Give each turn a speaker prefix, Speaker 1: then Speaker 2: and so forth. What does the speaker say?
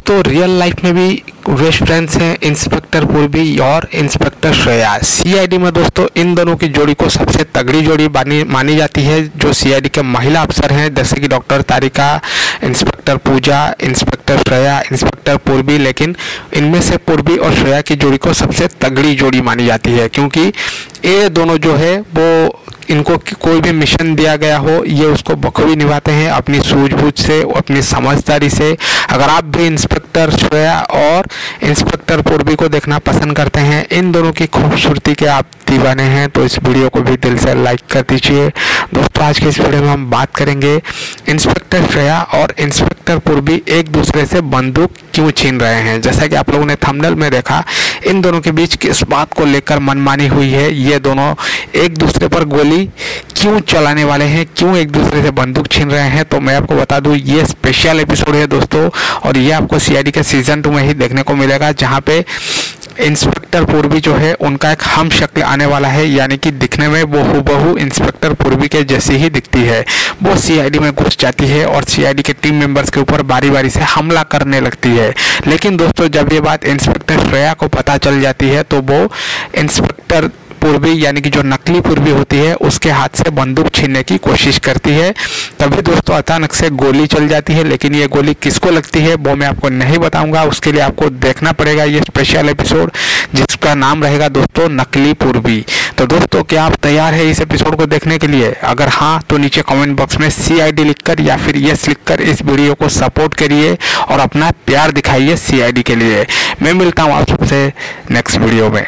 Speaker 1: दोस्तों real life में भी बेस्ट फ्रेंड्स हैं इंस्पेक्टर पूर्वी और इंस्पेक्टर श्रेया। सीआईडी में दोस्तों इन दोनों की जोड़ी को सबसे तगड़ी जोड़ी मानी जाती है। जो सीआईडी के महिला अफसर हैं जैसे कि डॉक्टर तारिका, इंस्पेक्टर पूजा, इंस्पेक्टर श्रेया, इंस्पेक्टर पूर्वी, लेकिन इनमें से पूर्वी और श्रेया की जोड़ी को सबसे तगड़ी जोड़ी मानी जाती है क्योंकि ये दोनों जो है वो इनको कोई भी मिशन दिया गया हो ये उसको बखूबी निभाते हैं अपनी सूझबूझ से, अपनी समझदारी से। अगर आप भी इंस्पेक्टर श्रेया और इंस्पेक्टर पूर्वी को देखना पसंद करते हैं, इन दोनों की खूबसूरती के आप दीवाने हैं, तो इस वीडियो को भी दिल से लाइक कर दीजिए। दोस्तों आज के इस वीडियो में हम बात करेंगे इंस्पेक्टर श्रेया और इंस्पेक्टर पूर्वी एक दूसरे से बंदूक क्यों छीन रहे हैं। जैसा कि आप लोगों ने थंबनेल में देखा, इन दोनों के बीच किस बात को लेकर मनमानी हुई है, ये दोनों एक दूसरे पर गोली क्यों चलाने वाले हैं, क्यों एक दूसरे से बंदूक छीन रहे हैं, तो मैं आपको बता दूं ये स्पेशल एपिसोड है दोस्तों, और ये आपको सीआईडी के सीजन 2 में ही देखने को मिलेगा जहां पे इंस्पेक्टर पूर्वी जो है उनका एक हम शक्ल आने वाला है, यानी कि दिखने में वो हूबहू इंस्पेक्टर पूर्वी के जैसी ही दिखती है। वो सीआईडी में घुस जाती है और सीआईडी के टीम मेंबर्स के ऊपर बारी बारी से हमला करने लगती है। लेकिन दोस्तों जब ये बात इंस्पेक्टर श्रेया को पता चल जाती है तो वो इंस्पेक्टर पूर्वी यानी कि जो नकली पूर्वी होती है उसके हाथ से बंदूक छीनने की कोशिश करती है। तभी दोस्तों अचानक से गोली चल जाती है, लेकिन ये गोली किसको लगती है वो मैं आपको नहीं बताऊंगा। उसके लिए आपको देखना पड़ेगा ये स्पेशल एपिसोड जिसका नाम रहेगा दोस्तों नकली पूर्वी। तो दोस्तों क्या आप तैयार है इस एपिसोड को देखने के लिए? अगर हाँ तो नीचे कमेंट बॉक्स में सीआईडी लिखकर या फिर यस लिखकर इस वीडियो को सपोर्ट करिए और अपना प्यार दिखाइए सीआईडी के लिए। मैं मिलता हूँ आप सबसे नेक्स्ट वीडियो में।